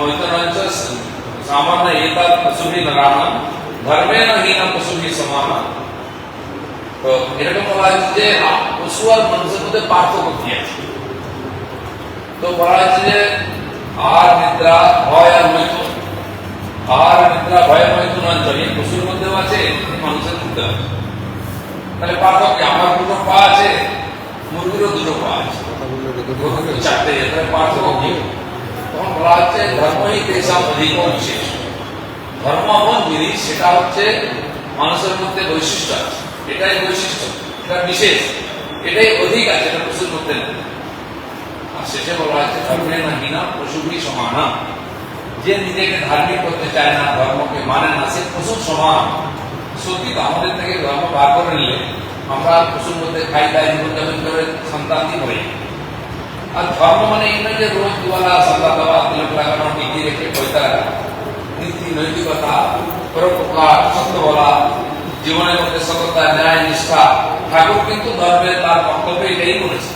মৈতরাঞ্চ সামান্য এতা পশুভি নরাণাম ধর্মেণ হীন পশুভি সমানম। তো এরকম বলা হয়েছে যে পশু আর মানুষের মধ্যে পার্থক্য কি আছে। তো বলা হয়েছে যে আহার নিদ্রা ভয় আর মৈথুন, আহার নিদ্রা ভয় মৈথুন অঞ্চল এই পশুর মধ্যেও আছে, মানুষের মধ্যে আছে। তাহলে পার্থক্য আমার দুটো পা আছে, মুরগিরও দুটো পা আছে, চারটে, তাহলে পার্থক্য কি? তখন বলা হচ্ছে ধর্মই তেষাম অধিক বিশেষ। ধর্ম এমন জিনিস, সেটা হচ্ছে মানুষের মধ্যে বৈশিষ্ট্য আছে, এটাই বৈশিষ্ট্য, এটা বিশেষ, এটাই অধিক আছে, এটা পশুর মধ্যে নেই। আর শেষে বলা হচ্ছে ধর্মের হীনা পশুভি সমানা। যে নিজেকে ধার্মিক করতে চায় না, ধর্মকে মানে না, সে পশুর সমান। সত্যি তো আমাদের থেকে ধর্ম বার করে নিলে আমরা পশুর মধ্যে খাই দাই জীবনযাপন করে সন্তানই হই। আর ধর্ম মানে এই নয় যে রোজ দুয়ালা সন্ধ্যা দেওয়া, তিলক লাগানো, টিকি রেখে পয়সা রাখা, নীতি নৈতিকতা, পরোপকার, সত্য বলা, জীবনের মধ্যে সততা, ন্যায়, নিষ্ঠা। ঠাকুর কিন্তু ধর্মের তার বক্তব্যে এটাই বলেছে।